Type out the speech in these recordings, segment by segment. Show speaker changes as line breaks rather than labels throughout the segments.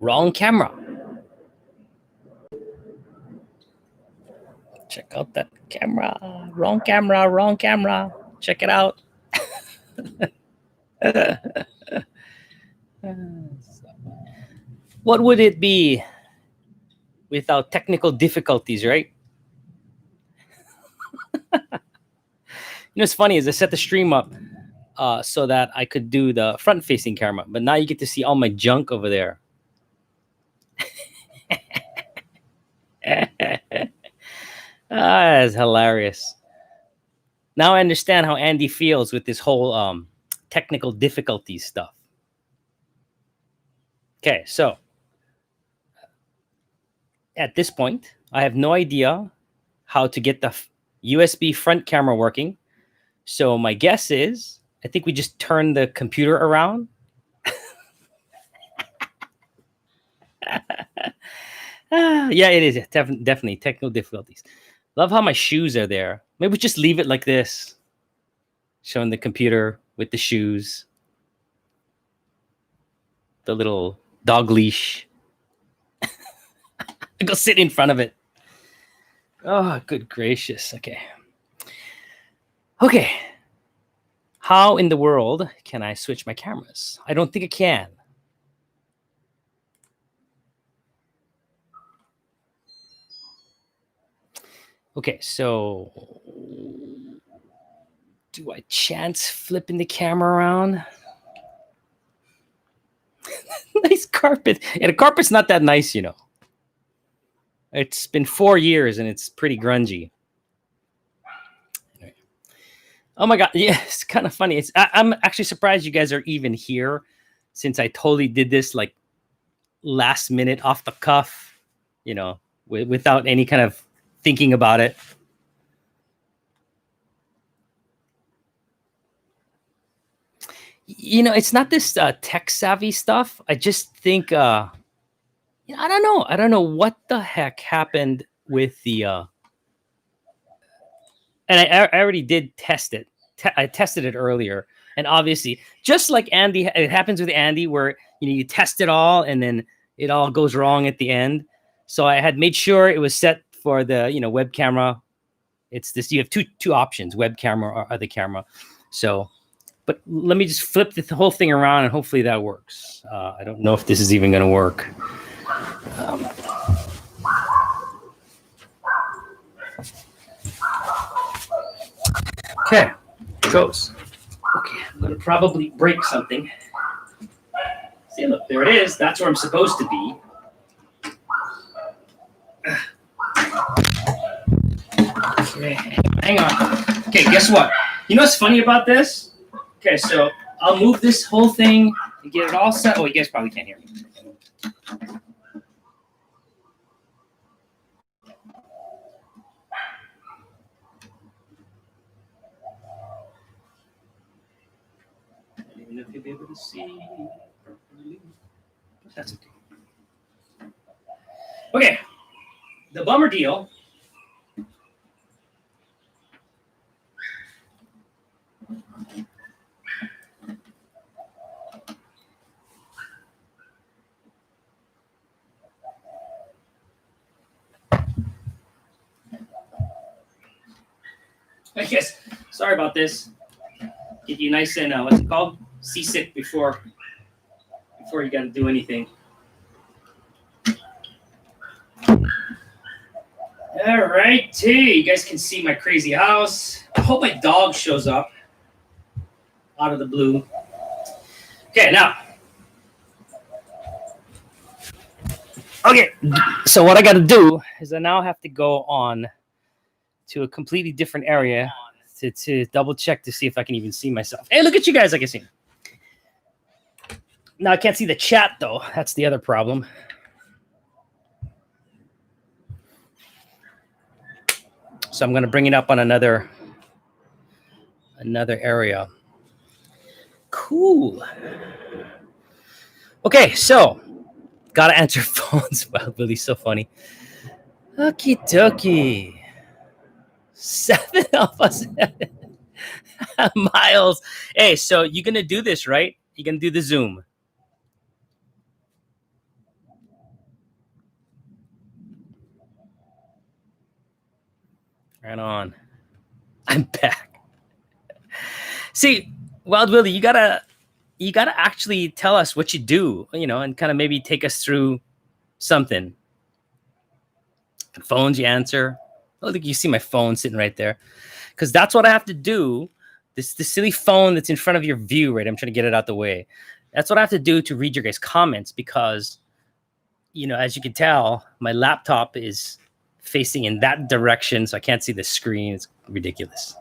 Wrong camera. Check out that camera. Wrong camera. Wrong camera. Check it out. What would it be without technical difficulties, right? It's funny is I set the stream up so that I could do the front-facing camera, but now you get to see all my junk over there. It's hilarious. Now I understand how Andy feels with this whole technical difficulties stuff. Okay, so at this point, I have no idea how to get the USB front camera working. So my guess is, I think we just turn the computer around. Yeah, it is. Definitely technical difficulties. Love how my shoes are there. Maybe we just leave it like this. Showing the computer with the shoes. The little dog leash. I go sit in front of it. Oh, good gracious. Okay. Okay. How in the world can I switch my cameras? I don't think I can. Okay, so do I chance flipping the camera around? Nice carpet. Yeah, the carpet's not that nice, It's been 4 years and it's pretty grungy. Oh my God. Yeah, it's kind of funny. I'm actually surprised you guys are even here since I totally did this like last minute off the cuff, without any kind of thinking about it. It's not this tech savvy stuff. I just think, I don't know. I don't know what the heck happened with the, and I already did test it. I tested it earlier. And obviously, just like Andy, it happens with Andy where, you test it all and then it all goes wrong at the end. So I had made sure it was set for the, web camera. It's this, you have two options, web camera or other camera. So, but let me just flip the whole thing around and hopefully that works. I don't know if this is even going to work. Okay, goes. Okay, I'm going to probably break something. See, look, there it is. That's where I'm supposed to be. Okay, hang on. Okay, guess what? You know what's funny about this? Okay, so I'll move this whole thing and get it all set. Oh, you guys probably can't hear me. I don't even know if you'll be able to see properly. That's okay. Okay, the bummer deal. I guess, sorry about this. Get you nice and, what's it called? Seasick before you got to do anything. All right, you guys can see my crazy house. I hope my dog shows up out of the blue. Okay, now. Okay, so what I got to do is I now have to go on to a completely different area to double check to see if I can even see myself. Hey, look at you guys, I can see. Now I can't see the chat though. That's the other problem. So I'm going to bring it up on another area. Cool. Okay, so gotta answer phones. Wow, Billy's so funny. Okie dokie. 7 of us. Miles. Hey, so you're gonna do this, right? You're gonna do the Zoom. Right on. I'm back. See, Wild Willie, you gotta actually tell us what you do, and kind of maybe take us through something. Phones you answer. Oh, look, you see my phone sitting right there, because that's what I have to do. This silly phone that's in front of your view, right? I'm trying to get it out the way. That's what I have to do to read your guys' comments, because as you can tell, my laptop is facing in that direction, so I can't see the screen. It's ridiculous.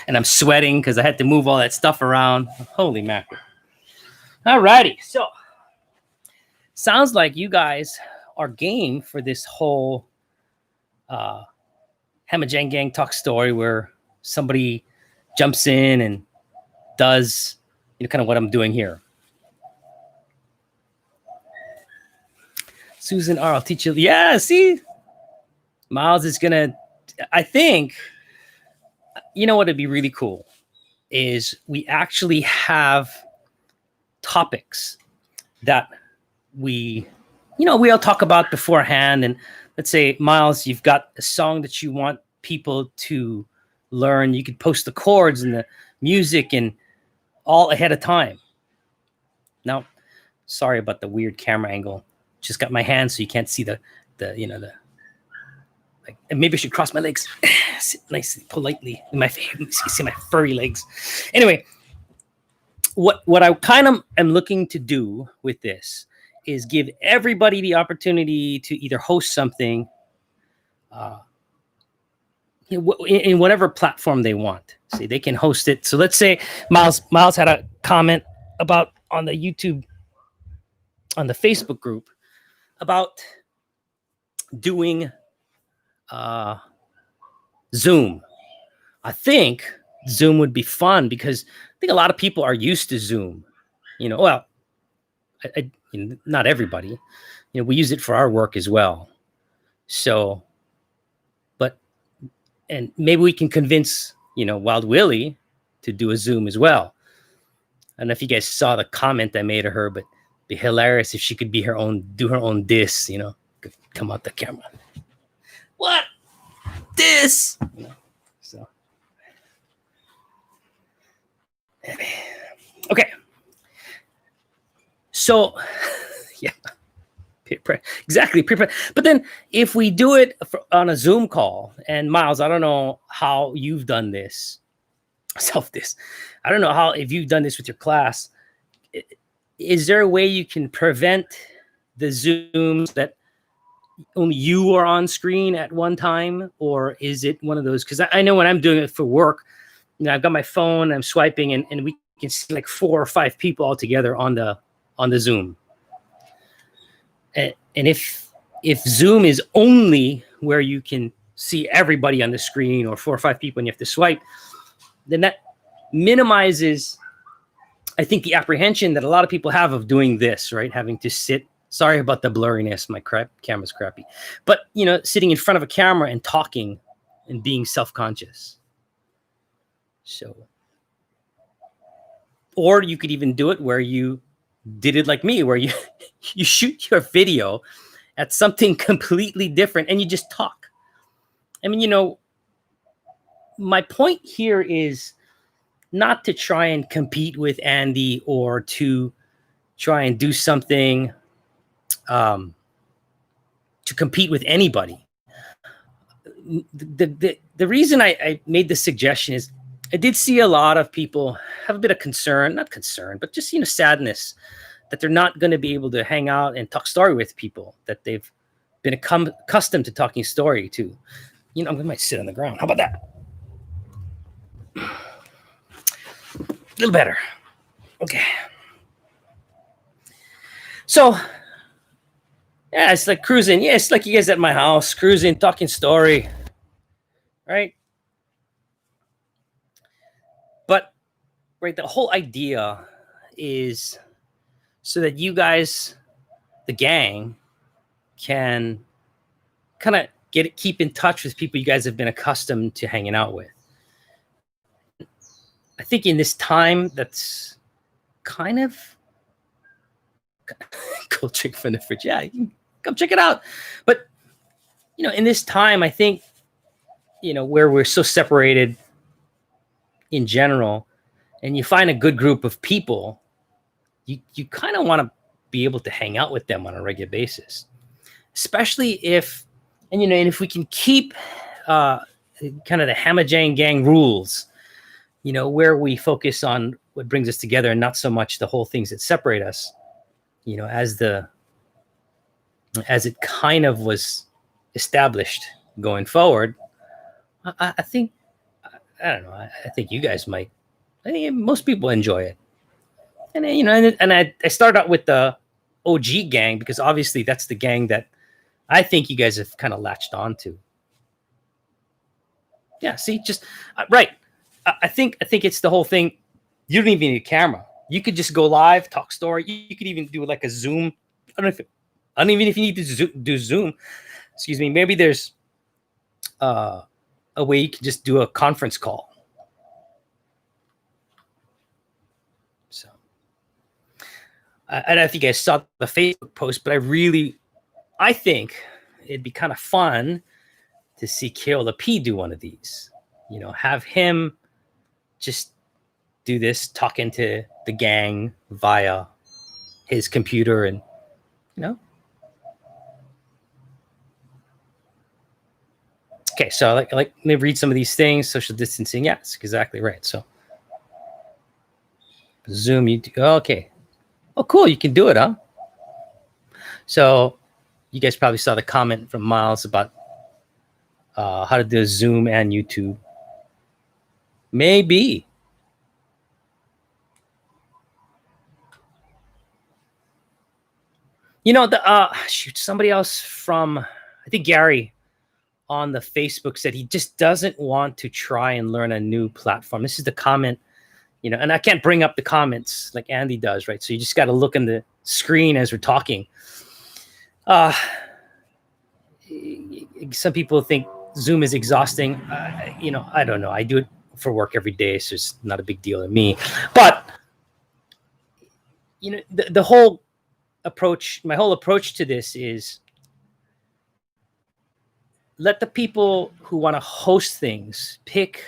And I'm sweating because I had to move all that stuff around. Holy mackerel. All righty. So, sounds like you guys are game for this whole Hamajang Gang talk story where somebody jumps in and does kind of what I'm doing here. Susan R, I'll teach you. Yeah, see? Miles is going to, I think, what would be really cool is we actually have topics that we all talk about beforehand. And let's say, Miles, you've got a song that you want people to learn. You could post the chords and the music and all ahead of time. Now, sorry about the weird camera angle. Just got my hand so you can't see the like, maybe I should cross my legs. Sit nicely, politely in my face. See my furry legs. Anyway, what I kind of am looking to do with this is give everybody the opportunity to either host something in whatever platform they want. See, they can host it. So let's say Miles had a comment about on the YouTube, on the Facebook group, about doing Zoom. I think Zoom would be fun because I think a lot of people are used to Zoom. Well, not everybody. We use it for our work as well. So, and maybe we can convince Wild Willie to do a Zoom as well. I don't know if you guys saw the comment I made of her, but it'd be hilarious if she could do her own diss. Could come out the camera. What? This? So. Okay. So, yeah. Exactly. But then if we do it on a Zoom call, and Miles, I don't know how you've done this. I don't know if you've done this with your class. Is there a way you can prevent the Zooms that only you are on screen at one time? Or is it one of those? Because I know when I'm doing it for work, I've got my phone, I'm swiping, and we can see like 4 or 5 people all together on the Zoom. And if Zoom is only where you can see everybody on the screen, or 4 or 5 people, and you have to swipe, then that minimizes, I think, the apprehension that a lot of people have of doing this, right? Having to sit. Sorry about the blurriness. My camera's crappy. But, sitting in front of a camera and talking and being self-conscious. So, or you could even do it where you did it like me, where you shoot your video at something completely different and you just talk. I mean, my point here is not to try and compete with Andy or to try and do something to compete with anybody. The reason I made this suggestion is I did see a lot of people have a bit of not concern, but just, sadness that they're not going to be able to hang out and talk story with people that they've been accustomed to talking story to. I might sit on the ground. How about that? A little better. Okay. So, yeah, it's like cruising. Yeah, it's like you guys at my house, cruising, talking story. Right? But, right, the whole idea is so that you guys, the gang, can kind of keep in touch with people you guys have been accustomed to hanging out with. I think in this time, that's kind of cool trick from the fridge. Yeah, you can come check it out. But in this time, I think where we're so separated in general, and you find a good group of people, you kind of want to be able to hang out with them on a regular basis, especially if we can keep kind of the Hamajang gang rules, where we focus on what brings us together and not so much the whole things that separate us, as it kind of was established going forward. I think, I don't know, I think you guys might, I think most people enjoy it. And I started out with the OG gang because obviously that's the gang that I think you guys have kind of latched on to. Yeah, see, just right. I think it's the whole thing. You don't even need a camera. You could just go live, talk story. You could even do like a Zoom. I don't even if you need to do Zoom. Excuse me. Maybe there's a way you can just do a conference call. So I don't know if you guys saw the Facebook post, but I think it'd be kind of fun to see Kale the P do one of these. Have him just do this, talking to the gang via his computer, and Okay, so like let me read some of these things. Social distancing, yeah, that's exactly right. So Zoom, okay. Oh, cool, you can do it, huh? So you guys probably saw the comment from Miles about how to do Zoom and YouTube. Maybe. Somebody else from, I think Gary on the Facebook said he just doesn't want to try and learn a new platform. This is the comment, and I can't bring up the comments like Andy does, right? So you just got to look in the screen as we're talking. Some people think Zoom is exhausting. I don't know. I do it for work every day, so it's not a big deal to me. But the whole approach, my whole approach to this is let the people who want to host things pick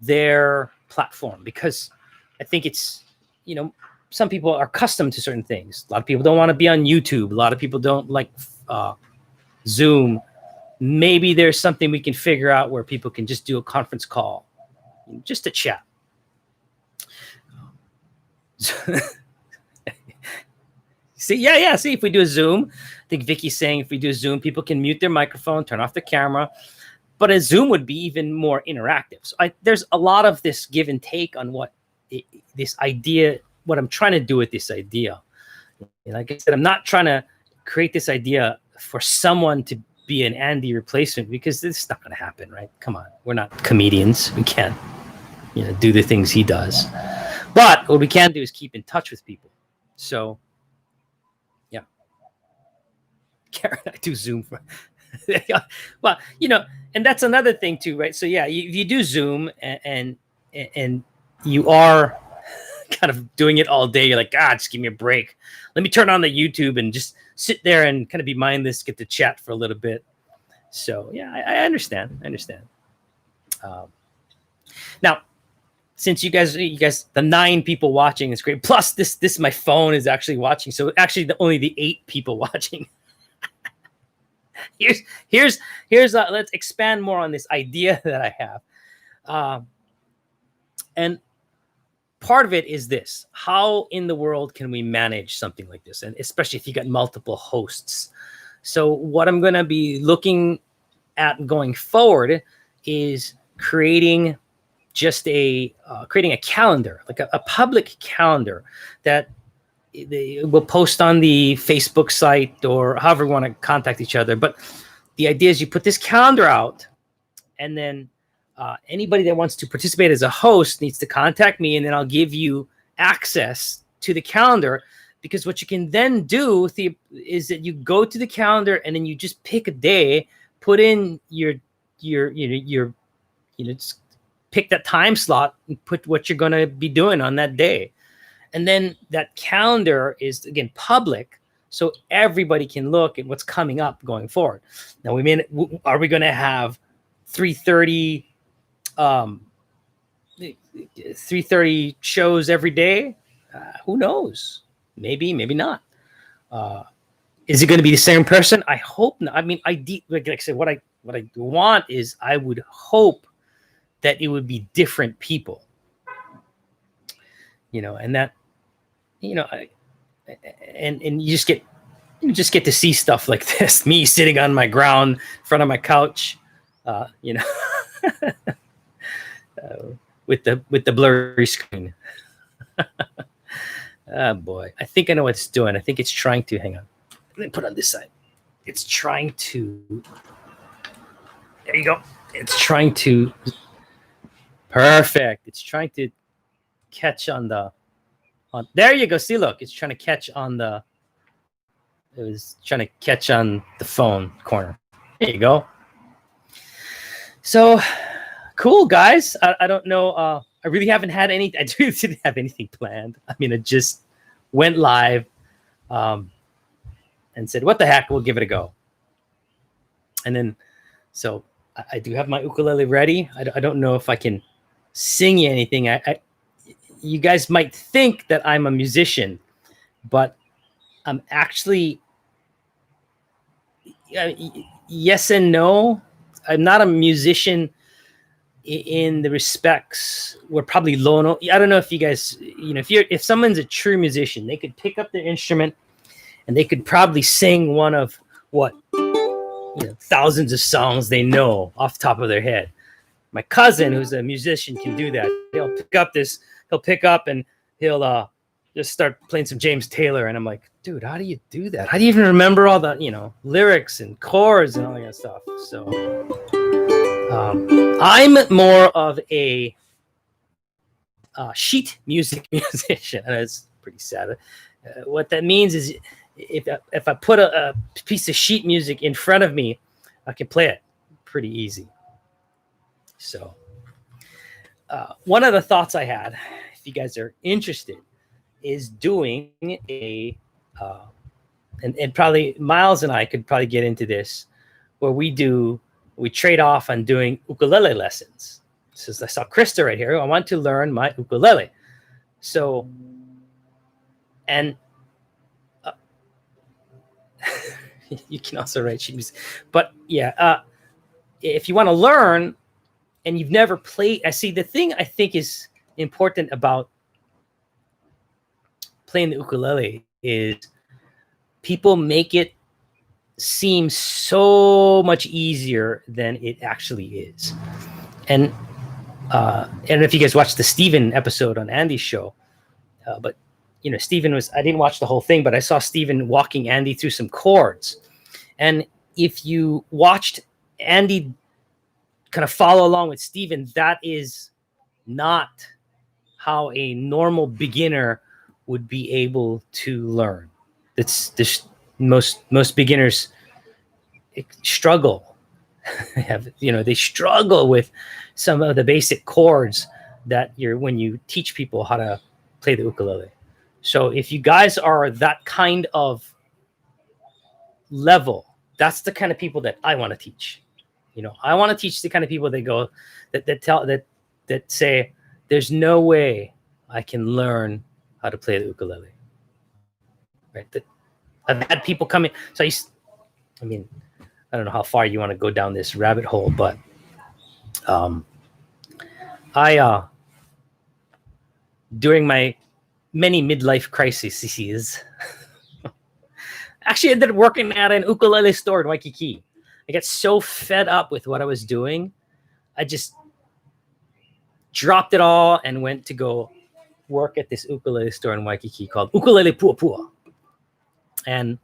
their platform, because I think it's, some people are accustomed to certain things. A lot of people don't want to be on YouTube. A lot of people don't like Zoom. Maybe there's something we can figure out where people can just do a conference call, just to chat. See, see, if we do a Zoom, I think Vicky's saying if we do a Zoom, people can mute their microphone, turn off their camera, but a Zoom would be even more interactive. So there's a lot of this give and take on what I'm trying to do with this idea. And like I said, I'm not trying to create this idea for someone to be an Andy replacement, because this is not going to happen, right? Come on, we're not comedians. We can't, do the things he does. But what we can do is keep in touch with people. So, yeah. Karen, I do Zoom for. Well, and that's another thing too, right? So yeah, you do Zoom and you are kind of doing it all day. You're like, just give me a break. Let me turn on the YouTube and just sit there and kind of be mindless, get to chat for a little bit. So yeah, I understand. Now, since you guys, the 9 people watching is great. Plus this my phone is actually watching. So actually only the 8 people watching. Here's let's expand more on this idea that I have. And part of it is this: how in the world can we manage something like this? And especially if you got multiple hosts. So what I'm going to be looking at going forward is creating a calendar, like a public calendar that they will post on the Facebook site or however we want to contact each other. But the idea is you put this calendar out, and then anybody that wants to participate as a host needs to contact me, and then I'll give you access to the calendar. Because what you can then do is that you go to the calendar and then you just pick a day put in your just pick that time slot and put what you're going to be doing on that day. And then that calendar is, again, public, so everybody can look at what's coming up going forward. Now, are we going to have 3:30 3:30 shows every day? Who knows? Maybe not. Is it going to be the same person? I hope not. I mean, like I said, what I want is, I would hope that it would be different people, and that, and you just get to see stuff like this. Me sitting on my ground in front of my couch, with the blurry screen. Oh boy, I think I know what it's doing. I think it's trying to, hang on. Let me put it on this side. It's trying to, there you go. It's trying to, perfect. It's trying to catch on there you go. See, look, it's trying to catch on it was trying to catch on the phone corner. There you go. So cool, guys. I don't know. I really haven't had I really didn't have anything planned. I mean, I just went live and said, what the heck, we'll give it a go. And then, so I do have my ukulele ready. I don't know if I can sing you anything. You guys might think that I'm a musician, but I'm actually, yes and no. I'm not a musician in the respects where probably Lono. I don't know if you guys, if someone's a true musician, they could pick up their instrument and they could probably sing one of thousands of songs they know off the top of their head. My cousin, who's a musician, can do that. He'll pick up and he'll just start playing some James Taylor, and I'm like, dude, how do you do that? How do you even remember all the lyrics and chords and all that stuff? So I'm more of a sheet music musician, and it's pretty sad. What that means is, if I put a piece of sheet music in front of me, I can play it pretty easy. So one of the thoughts I had, if you guys are interested, is doing and probably Miles and I could probably get into this, where we trade off on doing ukulele lessons. So I saw Krista right here. I want to learn my ukulele. So, and you can also write sheet music. But yeah, if you want to learn and you've never played, the thing I think is important about playing the ukulele is people make it seem so much easier than it actually is. And if you guys watched the Steven episode on Andy's show, but Steven I didn't watch the whole thing, but I saw Steven walking Andy through some chords. And if you watched Andy kind of follow along with Steven, that is not how a normal beginner would be able to learn. That's just most beginners struggle. They struggle with some of the basic chords that when you teach people how to play the ukulele. So if you guys are that kind of level, that's the kind of people that I want to teach. I want to teach the kind of people that say, there's no way I can learn how to play the ukulele. Right? I've had people come in. So I don't know how far you want to go down this rabbit hole, but during my many midlife crises, actually ended up working at an ukulele store in Waikiki. I got so fed up with what I was doing, I just dropped it all and went to go work at this ukulele store in Waikiki called Ukulele Puapua. And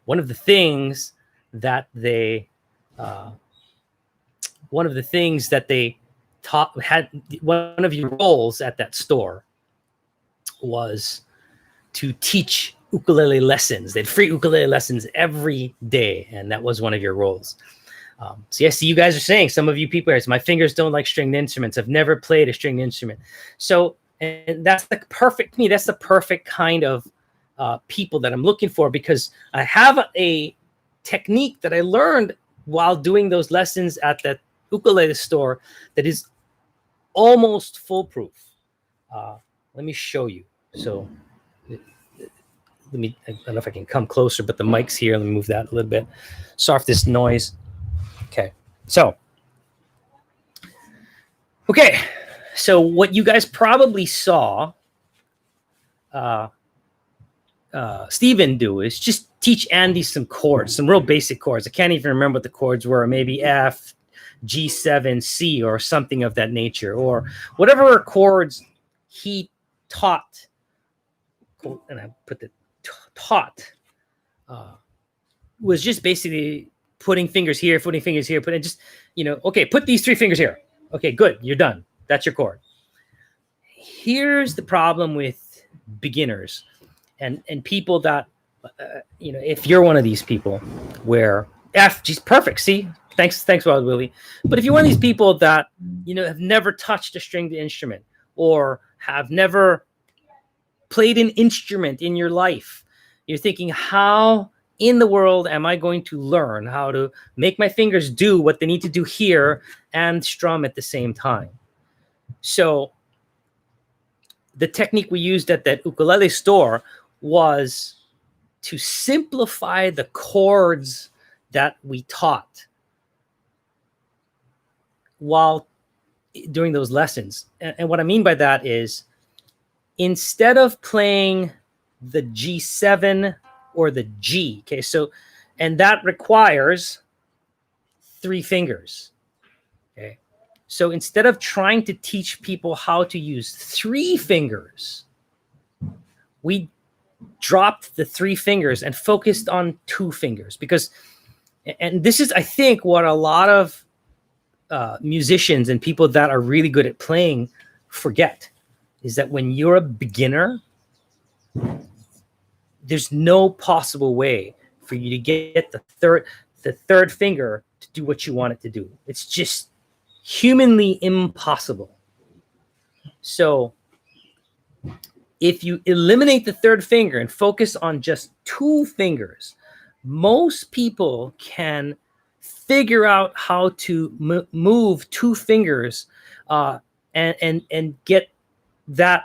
one of the things that they taught, had one of your roles at that store was to teach ukulele lessons. They had free ukulele lessons every day, and that was one of your roles. So yes, you guys are saying, some of you people are, my fingers don't like stringed instruments. I've never played a stringed instrument. So, and that's the perfect, to me, that's the perfect kind of people that I'm looking for, because I have a technique that I learned while doing those lessons at that ukulele store that is almost foolproof. Let me show you. So let me, I don't know if I can come closer, but the mic's here. Let me move that a little bit. Sorry for this noise. Okay. So what you guys probably saw Steven do is just teach Andy some chords, some real basic chords. I can't even remember what the chords were. Maybe F, G7, C, or something of that nature, or whatever chords he taught. And I put the taught was just basically putting fingers here, putting fingers here, putting just, okay, put these 3 fingers here. Okay, good. You're done. That's your chord. Here's the problem with beginners and people that, if you're one of these people where F, geez, perfect. See, thanks, Wild Willie. But if you're one of these people that, have never touched a stringed instrument or have never played an instrument in your life, you're thinking, how in the world am I going to learn how to make my fingers do what they need to do here and strum at the same time? So the technique we used at that ukulele store was to simplify the chords that we taught while doing those lessons. And what I mean by that is, instead of playing the G7 or the G, okay, so, and that requires 3 fingers, okay? So instead of trying to teach people how to use 3 fingers, we dropped the 3 fingers and focused on 2 fingers, because, and this is, I think, what a lot of musicians and people that are really good at playing forget, is that when you're a beginner, there's no possible way for you to get the third finger to do what you want it to do. It's just humanly impossible. So if you eliminate the 3rd finger and focus on just 2 fingers, most people can figure out how to move 2 fingers and get that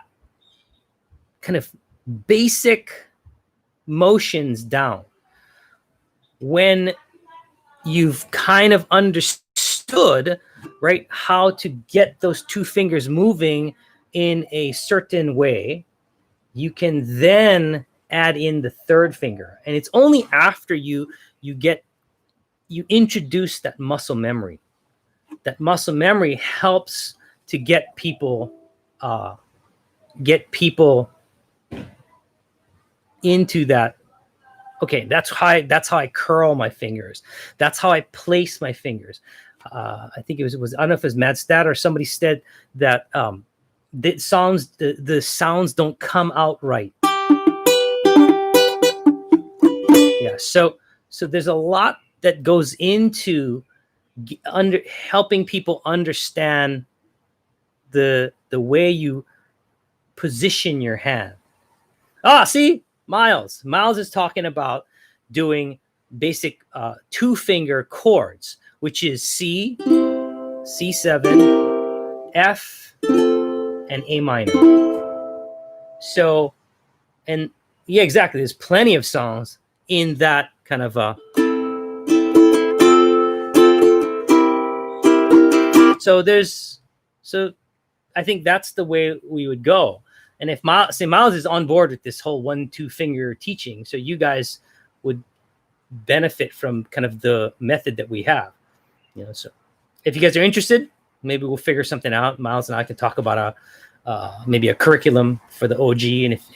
kind of basic motions down. When you've kind of understood, right, how to get those 2 fingers moving in a certain way, you can then add in the 3rd finger. And it's only after you introduce that muscle memory. That muscle memory helps to get people into that. Okay, that's how I curl my fingers. That's how I place my fingers. I think it was I don't know if it was Mad Stat or somebody said that the sounds don't come out right. Yeah, so there's a lot that goes into helping people understand the way you position your hand. See, Miles is talking about doing basic 2-finger chords, which is C, C7, F, and A minor. So, and yeah, exactly. There's plenty of songs in that kind of so I think that's the way we would go. And if Miles is on board with this whole 1-2 finger teaching, so you guys would benefit from kind of the method that we have. So if you guys are interested, maybe we'll figure something out. Miles and I can talk about maybe a curriculum for the OG.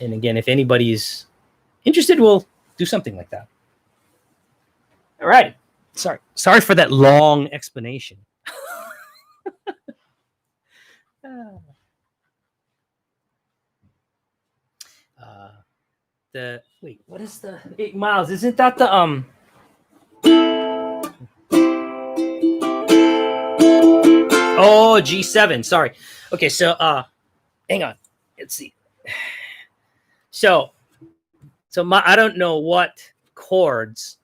And again, if anybody's interested, we'll do something like that. All right. Sorry for that long explanation. What is the Miles? Isn't that the Oh, G7. Sorry. Okay, so hang on. Let's see. So I don't know what chords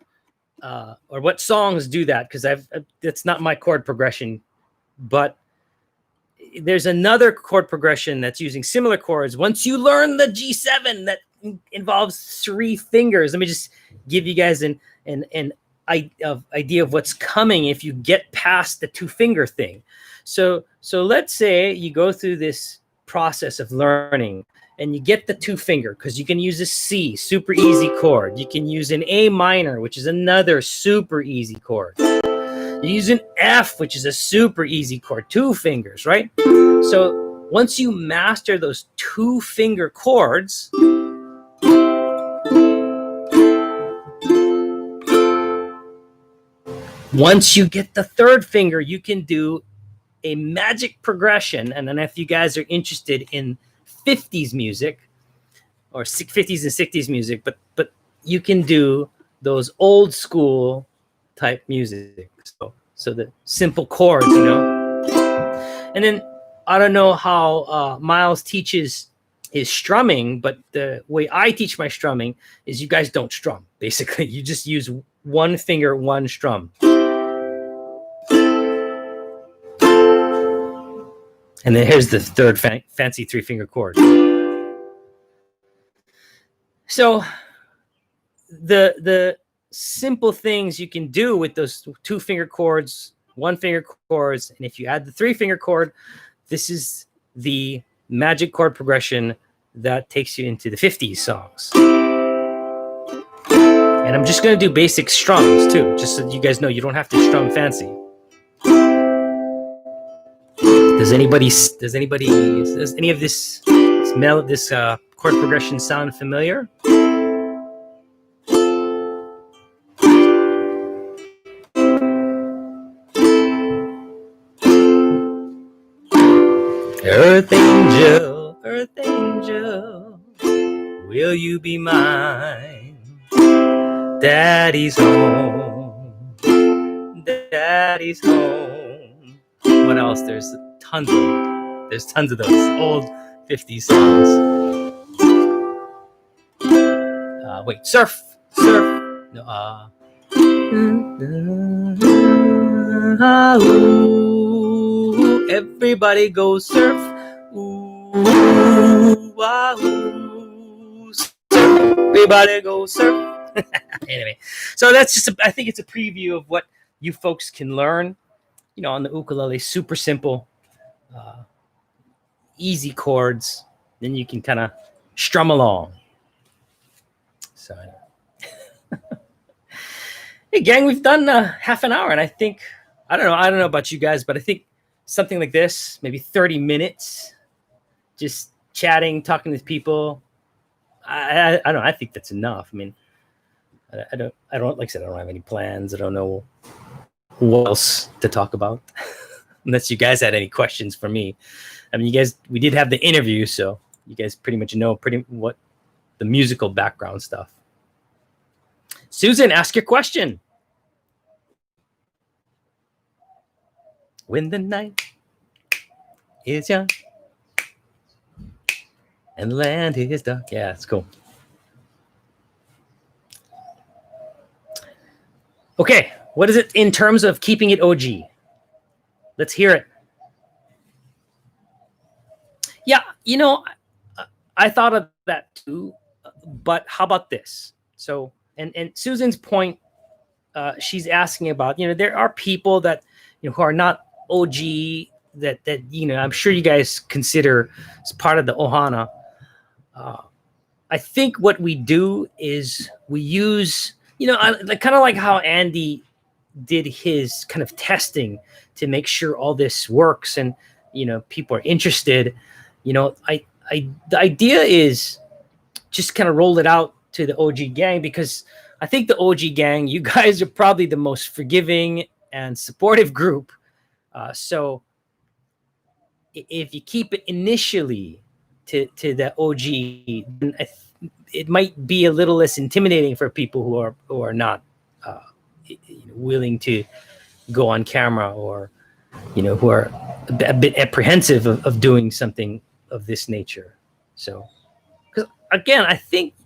or what songs do that, because that's not my chord progression. But there's another chord progression that's using similar chords. Once you learn the G7, that involves 3 fingers. Let me just give you guys an idea of what's coming if you get past the 2-finger thing. So let's say you go through this process of learning and you get the 2-finger, because you can use a C, super easy chord. You can use an A minor, which is another super easy chord. You use an F, which is a super easy chord, 2 fingers, right? So once you master those 2-finger chords, once you get the 3rd finger, you can do a magic progression. And then if you guys are interested in 50s music or 50s and 60s music, but you can do those old school type music. So the simple chords, you know. And then I don't know how Miles teaches his strumming, but the way I teach my strumming is you guys don't strum. Basically, you just use 1 finger, 1 strum. And then here's the 3rd fancy 3-finger chord. So the simple things you can do with those 2-finger chords, 1-finger chords, and if you add the 3-finger chord, this is the magic chord progression that takes you into the 50s songs. And I'm just going to do basic strums too, just so you guys know you don't have to strum fancy. Does any of this chord progression sound familiar? Earth angel, will you be mine? Daddy's home. What else? There's tons of those old 50s songs. Wait, surf. No, everybody go surf. Surf. Everybody go surf. Anyway, so that's just I think it's a preview of what you folks can learn, you know, on the ukulele. Super simple, easy chords. Then you can kind of strum along. So, hey gang, we've done half an hour, and I think I don't know about you guys, but I think something like this, maybe 30 minutes, just chatting, talking to people. I don't know. I think that's enough. I mean, I don't like I said, I don't have any plans. I don't know what else to talk about unless you guys had any questions for me. I mean, we did have the interview, so you guys pretty much know what the musical background stuff. Susan, ask your question. When the night is young and the land is dark. Yeah, it's cool. Okay, what is it in terms of keeping it OG? Let's hear it. Yeah, you know, I thought of that too, but how about this? So, and Susan's point, she's asking about, you know, there are people that, you know, who are not OG that you know, I'm sure you guys consider as part of the Ohana. I think what we do is we use, you know, kind of like how Andy did his kind of testing to make sure all this works and, you know, people are interested. You know, the idea is just kind of roll it out to the OG gang, because I think the OG gang, you guys are probably the most forgiving and supportive group. So if you keep it initially to the OG, then it might be a little less intimidating for people who are not willing to go on camera or who are a bit apprehensive of doing something of this nature. So, because again, I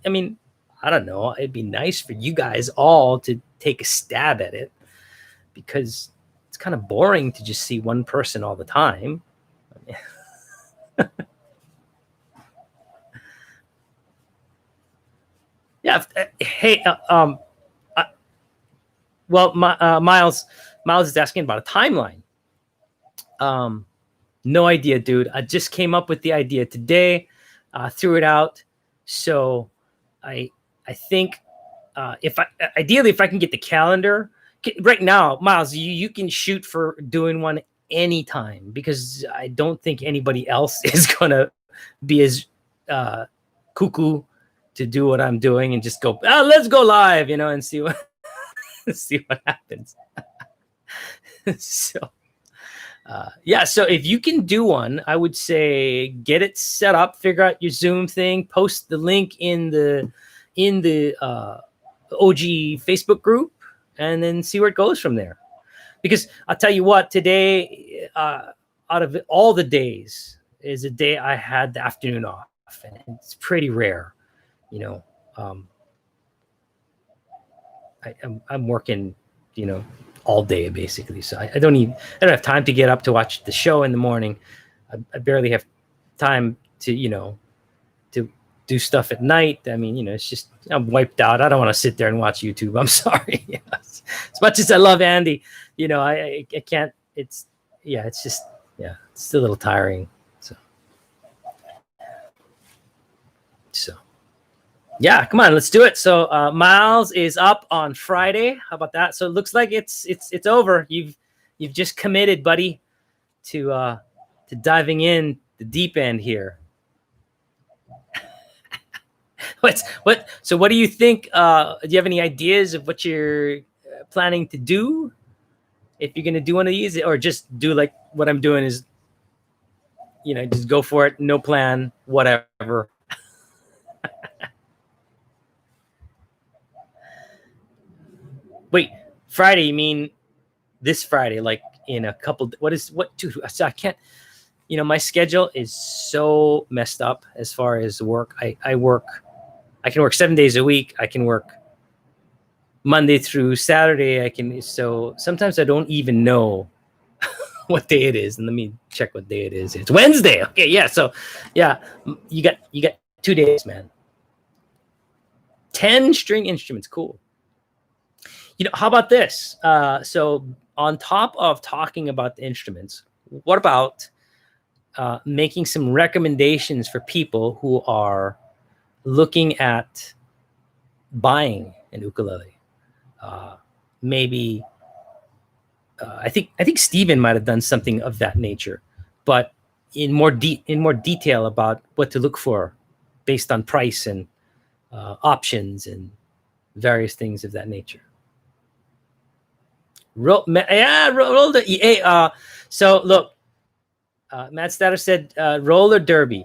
mean, I don't know, it'd be nice for you guys all to take a stab at it, because it's kind of boring to just see one person all the time. Yeah. Hey, uh, well, Miles is asking about a timeline. Um, no idea, dude. I just came up with the idea today, threw it out. So, I I think, if I ideally, if I can get the calendar right now, Miles, you can shoot for doing one anytime, because I don't think anybody else is gonna be as uh, cuckoo to do what I'm doing and just go, let's go live, and see what see what happens. So, yeah, so if you can do one, I would say get it set up, figure out your Zoom thing, post the link in the OG Facebook group, and then see where it goes from there. Because I'll tell you what, today, out of all the days, is a day I had the afternoon off, and it's pretty rare, you know. Um, I'm working, you know, all day basically, so I don't have time to get up to watch the show in the morning. I barely have time to to do stuff at night. I mean, it's just I'm wiped out. I don't want to sit there and watch YouTube. I'm sorry. As much as I love Andy, I can't. It's yeah, it's just it's a little tiring. So yeah, come on, let's do it. So Miles is up on Friday. How about that? So it looks like it's over. You've just committed, buddy, to diving in the deep end here. What? So what do you think? Do you have any ideas of what you're planning to do? If you're gonna do one of these, or just do like what I'm doing, is just go for it, no plan, whatever. Wait, Friday? You mean this Friday? Like in a couple? What? Dude, so I can't. My schedule is so messed up as far as work. I work. I can work 7 days a week. I can work Monday through Saturday. So sometimes I don't even know what day it is. And let me check what day it is. It's Wednesday. Okay, yeah. So yeah, you got 2 days, man. 10 string instruments, cool. How about this? So on top of talking about the instruments, what about making some recommendations for people who are looking at buying an ukulele? Maybe I think Steven might have done something of that nature, but in more detail about what to look for based on price and options and various things of that nature. Roll the EA. So look, Matt Statter said roller derby.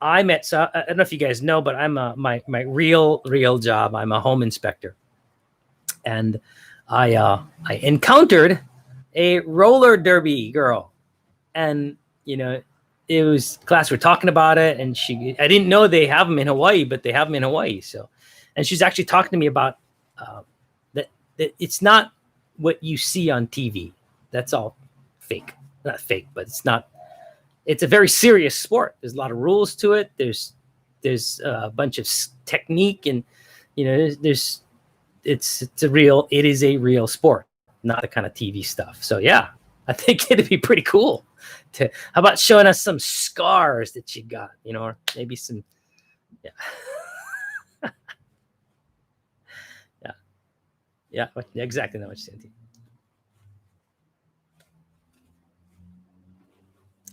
I met. So I don't know if you guys know, but I'm my real job. I'm a home inspector, and I encountered a roller derby girl, and it was class. We're talking about it, and I didn't know they have them in Hawaii, but they have them in Hawaii. So, and she's actually talking to me about that it's not what you see on TV. That's all fake. Not fake, but it's not. It's a very serious sport. There's a lot of rules to it. There's a bunch of technique, and there's it is a real sport, not the kind of TV stuff. So yeah, I think it'd be pretty cool. How about showing us some scars that you got, or maybe some, yeah, yeah, exactly. That much Santi.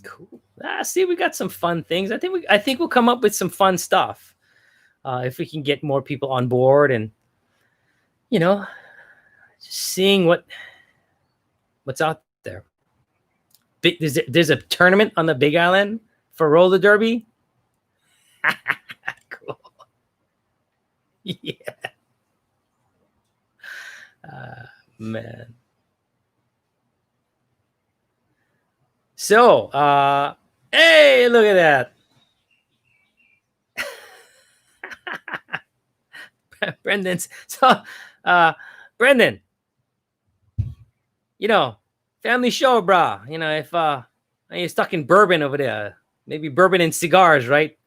Cool. See, we got some fun things. I think we'll come up with some fun stuff if we can get more people on board, and just seeing what's out there. There's a tournament on the Big Island for roller derby. Cool. Yeah. Man. So, hey, look at that. Brendan's so Brendan, family show, brah. If you're stuck in bourbon over there, maybe bourbon and cigars, right?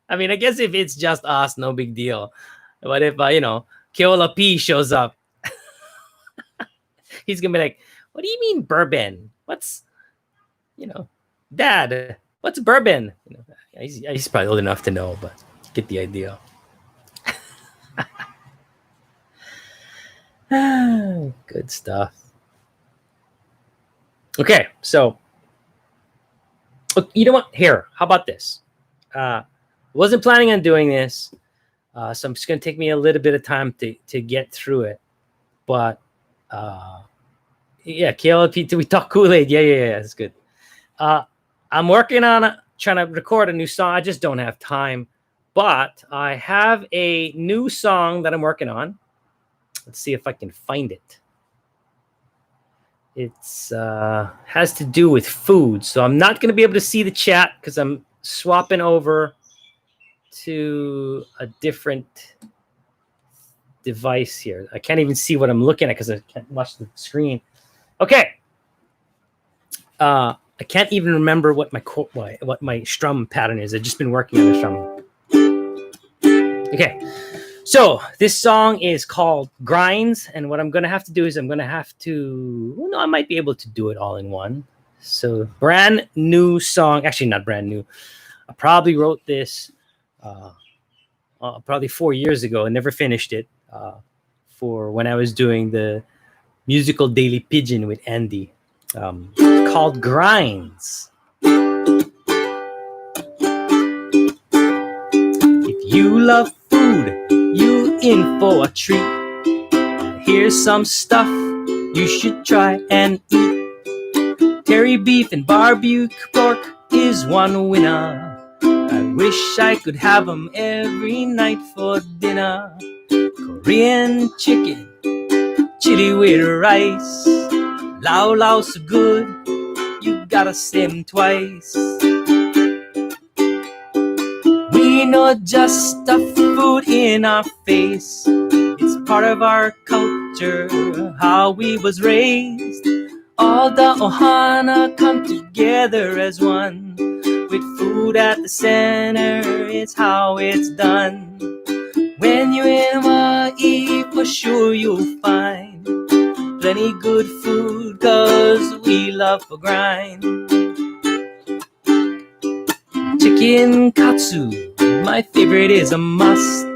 I mean, I guess if it's just us, no big deal. But if Keola P shows up, he's gonna be like, "What do you mean bourbon? What's Dad? What's bourbon?" He's probably old enough to know, but get the idea. Good stuff. Okay, so you know what? Here, how about this? Wasn't planning on doing this, so I'm just gonna take me a little bit of time to get through it. But yeah, KLP, we talk Kool-Aid. Yeah, that's good. I'm working on trying to record a new song. I just don't have time, but I have a new song that I'm working on. Let's see if I can find it. It's has to do with food, so I'm not going to be able to see the chat because I'm swapping over to a different device here. I can't even see what I'm looking at because I can't watch the screen. Okay. I can't even remember what my strum pattern is. I've just been working on the strum. Okay. So this song is called Grinds, and what I'm going to have to do is I might be able to do it all in one. So brand new song, actually not brand new. I probably wrote this probably 4 years ago and never finished it for when I was doing the musical Daily Pigeon with Andy. Called Grinds. If you love food, you in for a treat. Here's some stuff you should try and eat. Terry beef and barbecue pork is one winner. I wish I could have them every night for dinner. Korean chicken, chili with rice. Lao Lao so good, you gotta say 'em twice. We know just stuff food in our face. It's part of our culture, how we was raised. All the ohana come together as one. With food at the center, it's how it's done. When you're in Hawaii, for sure you'll find plenty good food, cause we love to grind. Chicken katsu, my favorite, is a must.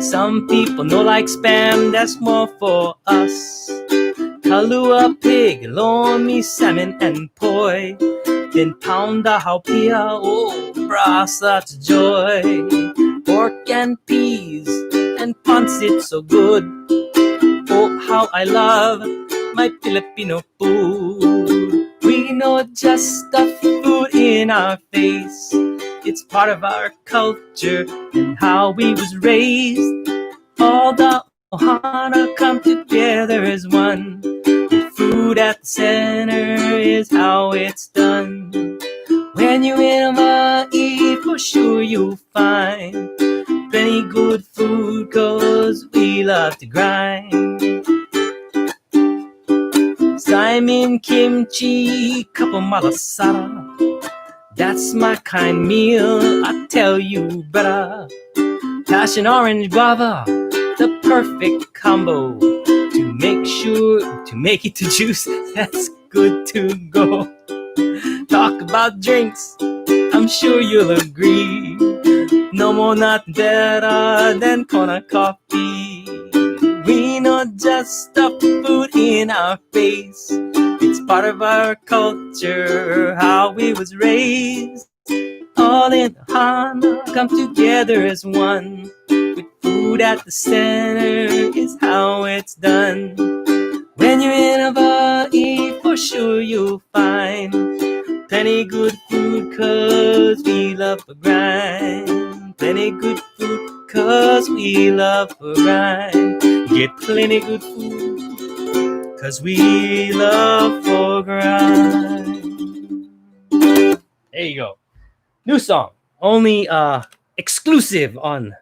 Some people no like spam, that's more for us. Kalua pig, lomi salmon and poi. Then pound the haupia, oh brah, such joy. Pork and peas and pancit so good. Oh, how I love my Filipino food. We know just stuff food in our face. It's part of our culture and how we was raised. All the ohana come together as one. With food at the center is how it's done. When you're in Hawaii, for sure you'll find plenty good food, cause we love to grind. Simon kimchi, couple malasara. That's my kind meal, I tell you, brother. Passion orange guava, the perfect combo. To make it to juice, that's good to go. Talk about drinks, I'm sure you'll agree. No more, nothing better than Kona coffee. We know just stuff food in our face. It's part of our culture, how we was raised. All in the Hana come together as one. With food at the center is how it's done. When you're in Hawaii, for sure you'll find plenty good food, cause we love to grind. Plenty good food, cause we love to grind. Get plenty good food 'cause we love for grind. There you go. New song. Only exclusive on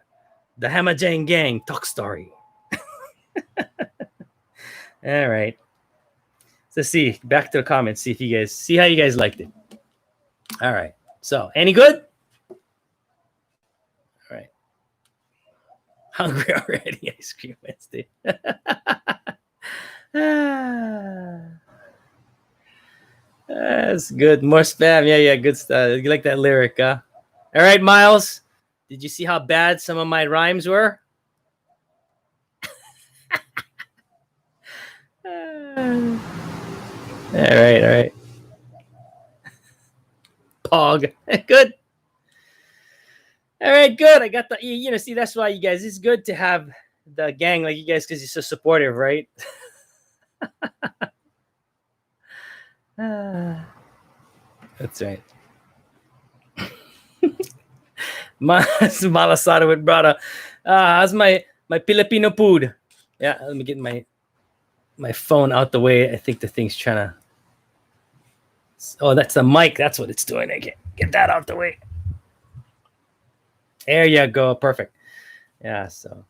the Hamajang Gang Talk Story. All right. Let's see. Back to the comments. See how you guys liked it. All right. So, any good? All right. Hungry already. Ice cream Wednesday. That's good. More spam. Yeah. Good stuff. You like that lyric, huh? All right, Miles. Did you see how bad some of my rhymes were? All right. Pog. Good. All right, good. I got the, see, that's why you guys, it's good to have the gang like you guys because you're so supportive, right? That's right. Malasada with brother. How's my Filipino food? Yeah, let me get my phone out the way. I think the thing's trying to. Oh, that's the mic. That's what it's doing. I get that out the way. There you go. Perfect. Yeah. So.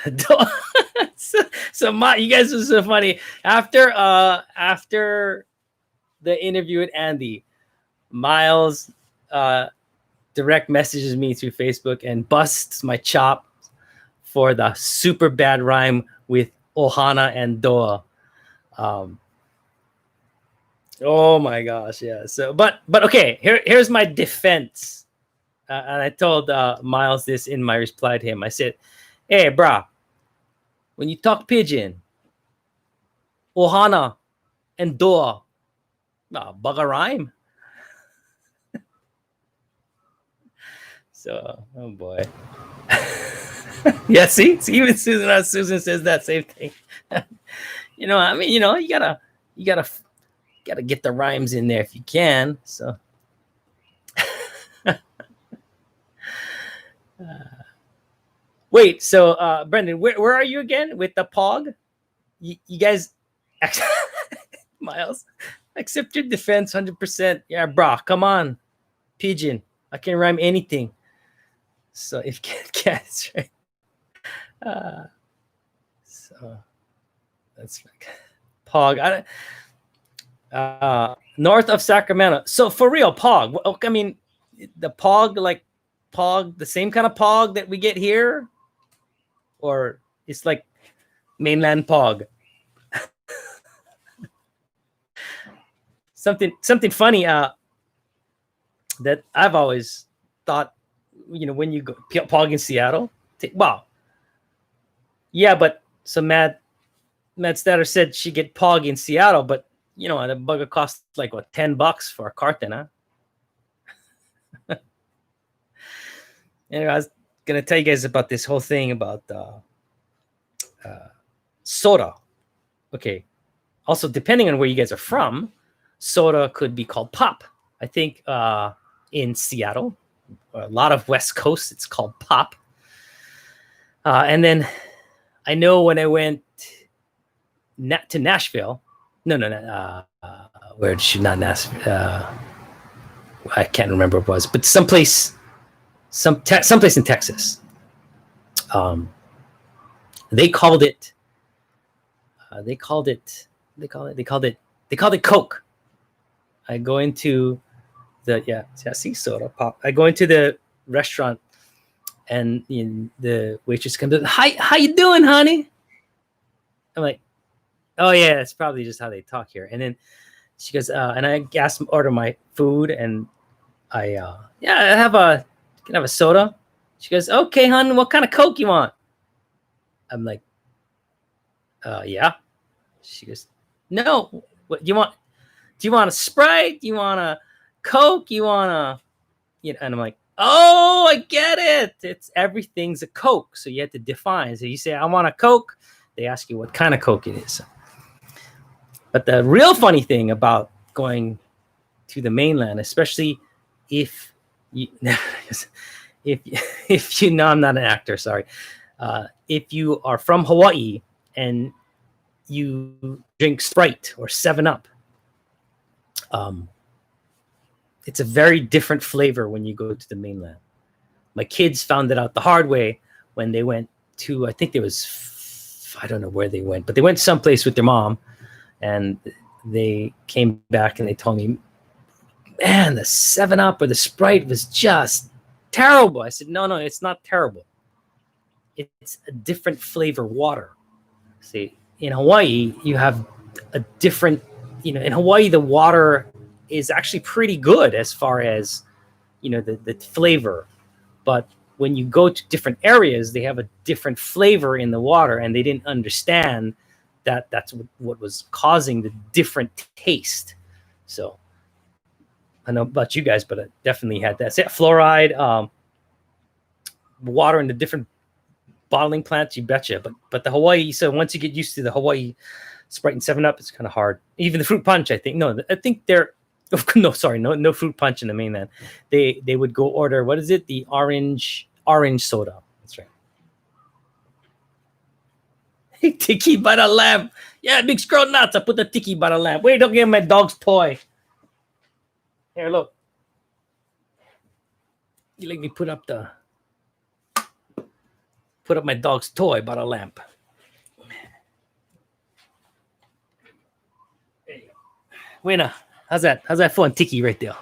You guys are so funny. After the interview with Andy, Miles direct messages me through Facebook and busts my chop for the super bad rhyme with Ohana and Doa. Oh my gosh, yeah. So, but okay. Here's my defense, and I told Miles this in my reply to him. I said, "Hey, brah, when you talk pidgin, Ohana and Doa, baga rhyme." So, oh boy. Yeah, see, even Susan says that same thing. You gotta get the rhymes in there if you can. So, wait. So, Brendan, where are you again with the Pog? You guys, Miles, accept your defense 100%. Yeah, brah, come on, pigeon. I can rhyme anything. So if cats, right? So that's like Pog. North of Sacramento. So for real, Pog. I mean, the Pog, like Pog, the same kind of Pog that we get here, or it's like mainland Pog. Something funny that I've always thought. When you go Pog in Seattle, wow. Yeah, but so Matt Statter said she get Pog in Seattle, but the bugger costs like what, $10 for a carton, huh? Anyway, I was gonna tell you guys about this whole thing about soda. Okay. Also, depending on where you guys are from, soda could be called pop. I think in Seattle, a lot of West Coast, it's called pop. And then I know when I went to Nashville, where should not Nashville? I can't remember what it was, but someplace in Texas. They called it Coke. I go into see, soda pop. I go into the restaurant, and the waitress comes in. Hi, how you doing, honey? I'm like, oh yeah, it's probably just how they talk here. And then she goes, and I order my food, and I can I have a soda? She goes, okay, hon, what kind of Coke you want? I'm like, yeah. She goes, no, what do you want? Do you want a Sprite? Do you want a Coke? You want a, and I'm like, oh, I get it. Everything's a Coke. So you have to define. So you say, I want a Coke. They ask you what kind of Coke it is. But the real funny thing about going to the mainland, especially if if if you know, I'm not an actor, sorry. If you are from Hawaii and you drink Sprite or 7 Up, um, it's a very different flavor when you go to the mainland. My kids found it out the hard way when they went to, I think there was, I don't know where they went, but they went someplace with their mom, and they came back and they told me, man, the 7 Up or the Sprite was just terrible. I said, no, it's not terrible. It's a different flavor water. See, in Hawaii, you have a different, in Hawaii, the water is actually pretty good as far as, the flavor. But when you go to different areas, they have a different flavor in the water, and they didn't understand that that's what was causing the different taste. So I know about you guys, but I definitely had that. Fluoride, water in the different bottling plants, you betcha. But the Hawaii, so once you get used to the Hawaii Sprite and 7 Up, it's kind of hard. Even the fruit punch, I think. No, I think they're no fruit punch in the mainland. They would go order, what is it? The orange soda. That's right. Tiki by the lamp. Yeah, big scroll nuts. I put the tiki by the lamp. Wait, don't give my dog's toy. Here, look. You let me put up my dog's toy by the lamp. There you go. Winner. How's that fun? Tiki right there.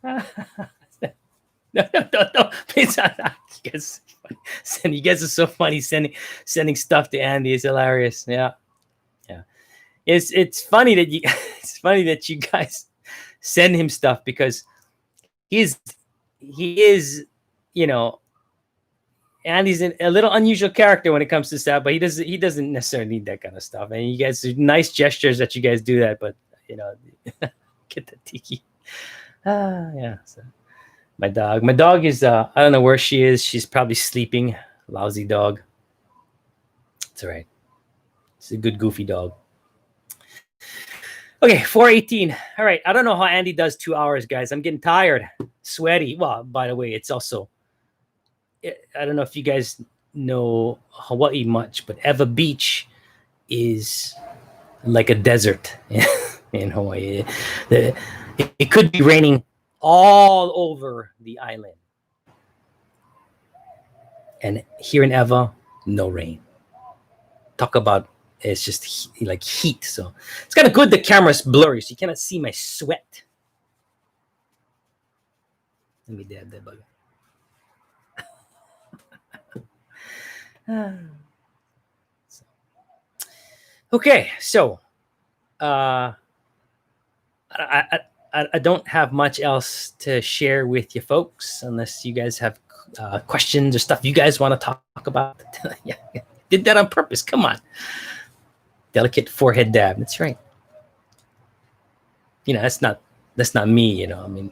No. Please, you guys are so funny sending stuff to Andy. It's hilarious. Yeah. It's funny that you guys send him stuff, because he is, Andy's a little unusual character when it comes to stuff, but he doesn't necessarily need that kind of stuff. And you guys, nice gestures that you guys do that, but get the tiki. Yeah. So my dog is I don't know where she is. She's probably sleeping. Lousy dog. It's all right. It's a good goofy dog. Okay, 4:18. All right. I don't know how Andy does 2 hours, guys. I'm getting tired, sweaty. Well, by the way, it's also, I don't know if you guys know Hawaii much, but Eva Beach is like a desert in Hawaii. It could be raining all over the island. And here in Eva, no rain. Talk about, it's just like heat. So it's kind of good the camera's blurry, so you cannot see my sweat. Let me dab that bugger. Okay, so I don't have much else to share with you folks, unless you guys have questions or stuff you guys want to talk about. Yeah, did that on purpose. Come on, delicate forehead dab. That's right. That's not me. I mean,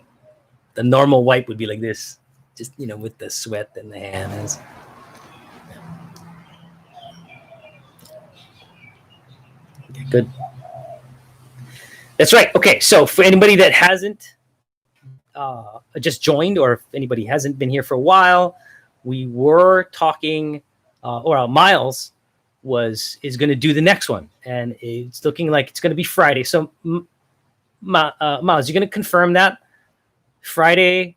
the normal wipe would be like this, just with the sweat and the hands. Good. That's right. Okay, so for anybody that hasn't just joined, or if anybody hasn't been here for a while, we were talking, or Miles is going to do the next one, and it's looking like it's going to be Friday. So, Miles, you're going to confirm that Friday,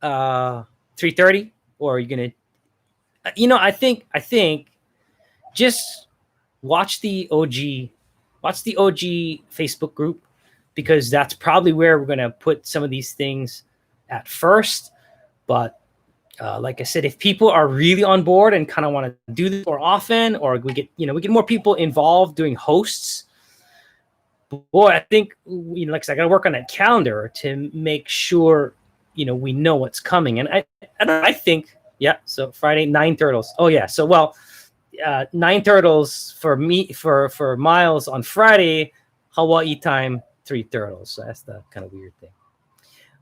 3:30, or are you going to? I think just watch the OG Facebook group, because that's probably where we're going to put some of these things at first. But like I said, if people are really on board and kind of want to do this more often, or we get more people involved doing hosts, boy, I think like I said, I got to work on that calendar to make sure we know what's coming. And I think, yeah. So Friday, 9 Turtles. Oh yeah. So 9 Turtles for me, for Miles on Friday, Hawaii time, 3 Turtles. So that's the kind of weird thing.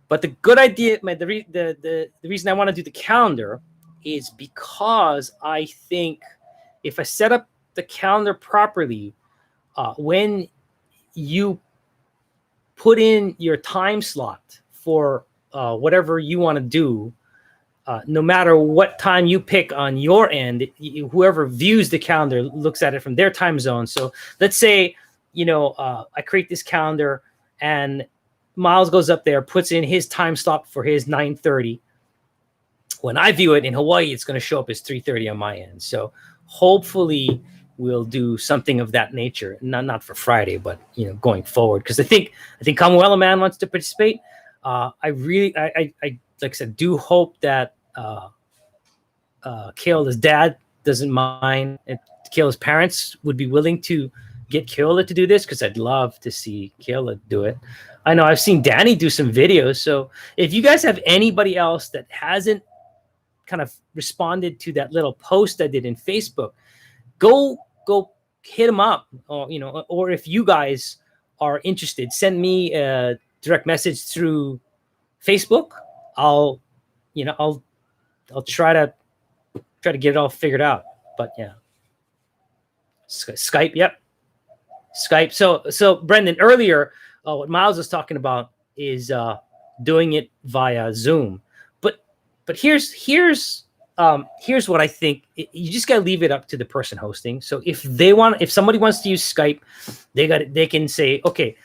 But the good idea, the reason I want to do the calendar is because I think if I set up the calendar properly, when you put in your time slot for whatever you want to do, no matter what time you pick on your end, whoever views the calendar looks at it from their time zone. So let's say, I create this calendar and Miles goes up there, puts in his time slot for his 9:30. When I view it in Hawaii, it's going to show up as 3:30 on my end. So hopefully we'll do something of that nature. Not for Friday, but going forward. Because I think Kamuela Man wants to participate. I like I said, do hope that Keola's dad doesn't mind, and Keola's parents would be willing to get Keola to do this, because I'd love to see Keola do it. I know I've seen Danny do some videos. So if you guys have anybody else that hasn't kind of responded to that little post I did in Facebook, go hit them up, or if you guys are interested, send me a direct message through Facebook. I'll try to get it all figured out. But yeah, Skype. Yep. Skype. So Brendan, earlier, what Miles was talking about is doing it via Zoom. But here's what I think. You just gotta leave it up to the person hosting. So if somebody wants to use Skype, they can say, okay,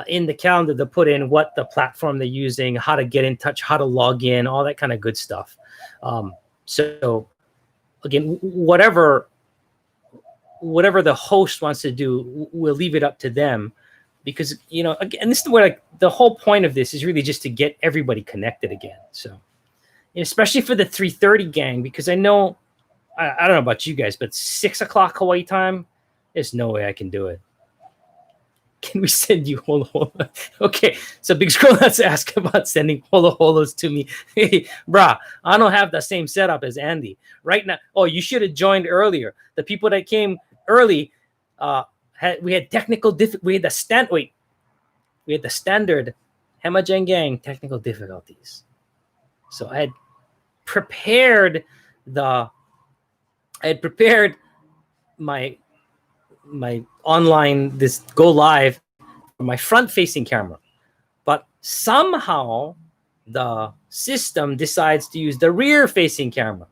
in the calendar they'll put in what the platform they're using, how to get in touch, how to log in, all that kind of good stuff. So again, whatever the host wants to do, we'll leave it up to them, because again, this is where the whole point of this is really just to get everybody connected again. So especially for the 3:30 gang, because I know, I don't know about you guys, but 6 o'clock Hawaii time, there's no way I can do it. Can we send you holo holo? Okay, so Big Scroll has asked about sending holo holos to me. Hey, brah, I don't have the same setup as Andy right now. Oh, you should have joined earlier. The people that came early, we had technical we had the standard Hamajang gang technical difficulties. So I had prepared my online, this go live, my front facing camera, but somehow the system decides to use the rear facing camera.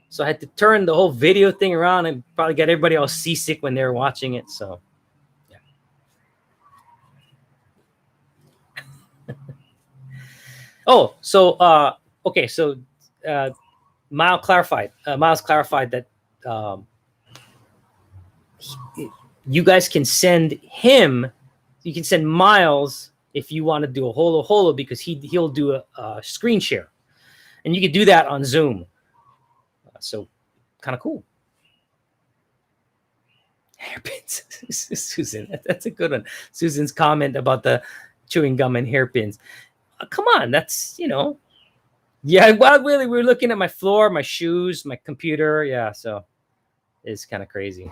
So I had to turn the whole video thing around and probably get everybody all seasick when they were watching it. So yeah. Oh, so okay, so Miles clarified that you guys can send him, you can send Miles if you want to do a holo holo, because he'll do a screen share, and you can do that on Zoom. So kind of cool. Hairpins. Susan, that's a good one. Susan's comment about the chewing gum and hairpins. Come on, that's yeah. Well, really, we were looking at my floor, my shoes, my computer. Yeah, so it's kind of crazy.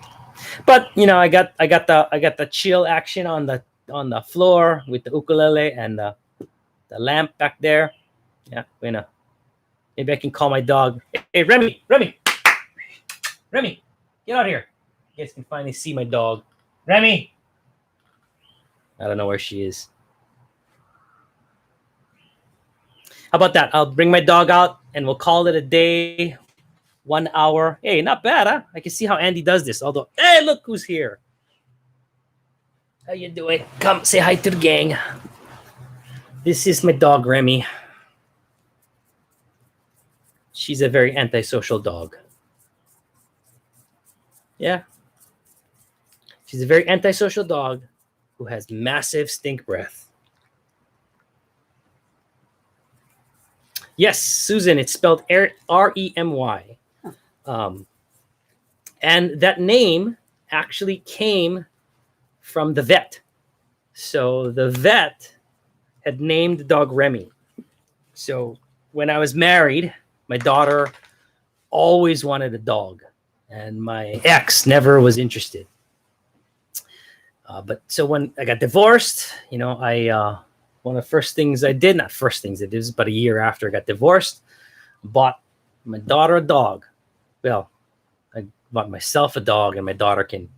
But I got the chill action on the floor with the ukulele and the lamp back there. Yeah, maybe I can call my dog. Hey, Remy, get out here. You guys can finally see my dog. Remy. I don't know where she is. How about that? I'll bring my dog out and we'll call it a day. 1 hour. Hey, not bad, huh? I can see how Andy does this. Although, hey, look who's here. How you doing? Come say hi to the gang. This is my dog, Remy. She's a very antisocial dog. Yeah. She's a very antisocial dog who has massive stink breath. Yes, Susan, it's spelled R-E-M-Y. And that name actually came from the vet. So the vet had named the dog Remy. So when I was married, my daughter always wanted a dog, and my ex never was interested. But so when I got divorced, one of the first things I did, not first things I did, it was about a year after I got divorced, bought my daughter a dog. Well, I bought myself a dog, and my daughter can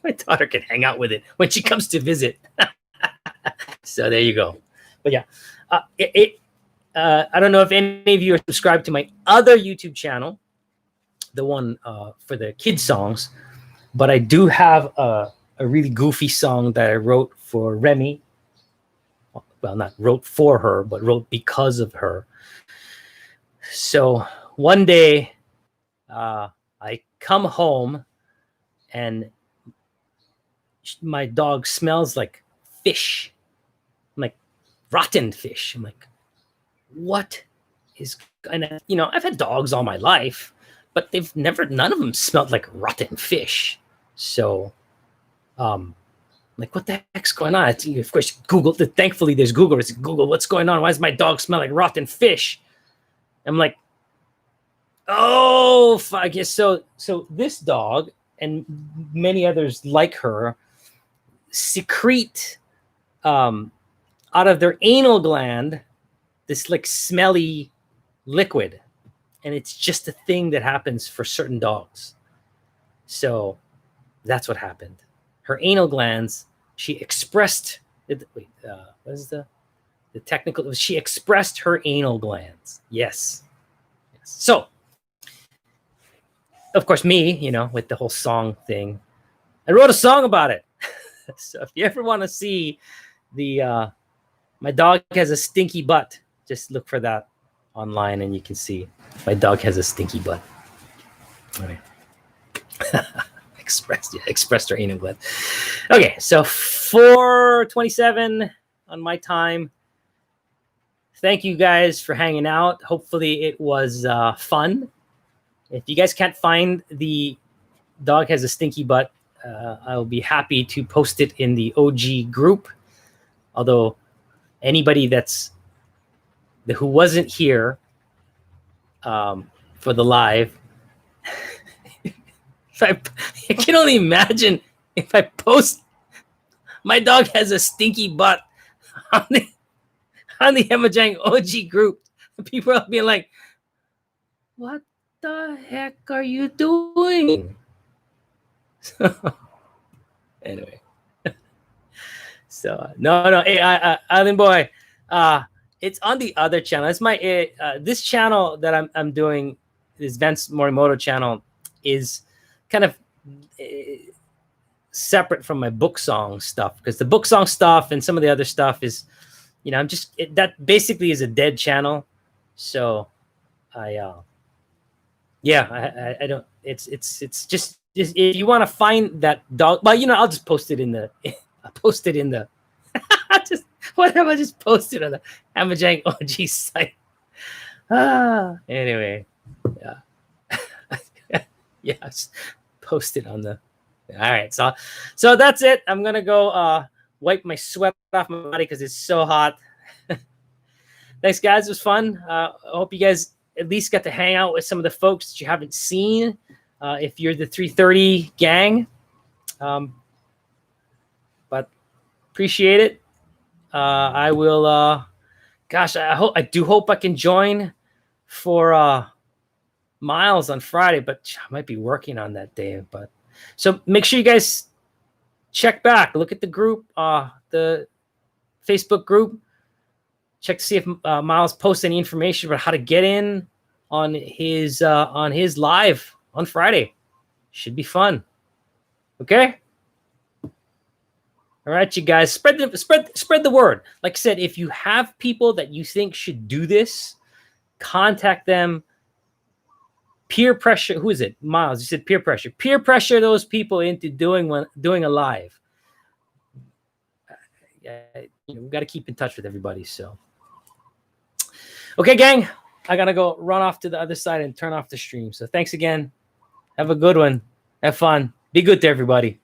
My daughter can hang out with it when she comes to visit. So there you go. But yeah, I don't know if any of you are subscribed to my other YouTube channel, the one for the kids songs, but I do have a really goofy song that I wrote for Remy. Well, not wrote for her, but wrote because of her. So one day, I come home and my dog smells like fish. I'm like, rotten fish. I'm like, what is, and I've had dogs all my life, but none of them smelled like rotten fish. So, like, what the heck's going on? Of course, Google. Thankfully, there's Google. It's Google. What's going on? Why does my dog smell like rotten fish? I'm like, oh, fuck. Yes. So this dog and many others like her secrete out of their anal gland this like smelly liquid, and it's just a thing that happens for certain dogs. So that's what happened. Her anal glands, she expressed what is the technical, she expressed her anal glands. Yes. So of course, me, with the whole song thing, I wrote a song about it. So if you ever want to see the my dog has a stinky butt, just look for that online and you can see my dog has a stinky butt. Okay. Expressed her anal gland. Okay, so 4:27 on my time. Thank you guys for hanging out. Hopefully it was fun. If you guys can't find the dog has a stinky butt, I'll be happy to post it in the OG group. Although anybody who wasn't here for the live, I can only imagine if I post my dog has a stinky butt on the Hamajang OG group, people will be like, what the heck are you doing? Anyway. So no, hey, Island Boy, it's on the other channel. It's my this channel that I'm doing, this Vince Morimoto channel, is kind of separate from my book song stuff, because the book song stuff and some of the other stuff is, I'm just that basically is a dead channel. So I don't. It's just if you want to find that dog, well, I'll just post it in the. I'll post it in the. Just whatever. I just posted on the Hamajang OG site. Anyway, yeah, yes, post it on the. All right, so that's it. I'm gonna go wipe my sweat off my body because it's so hot. Thanks, guys. It was fun. I hope you guys at least got to hang out with some of the folks that you haven't seen. If you're the 330 gang, but appreciate it. I will. Gosh, I do hope I can join for Miles on Friday, but I might be working on that day. But so make sure you guys check back. Look at the group, the Facebook group. Check to see if Miles posts any information about how to get in on his live on Friday. Should be fun. Okay. All right, you guys, spread the word. Like I said, if you have people that you think should do this, contact them. Peer pressure. Who is it? Miles. You said peer pressure. Peer pressure those people into doing a live. We've got to keep in touch with everybody. So, okay, gang, I gotta go run off to the other side and turn off the stream. So thanks again. Have a good one. Have fun. Be good to everybody.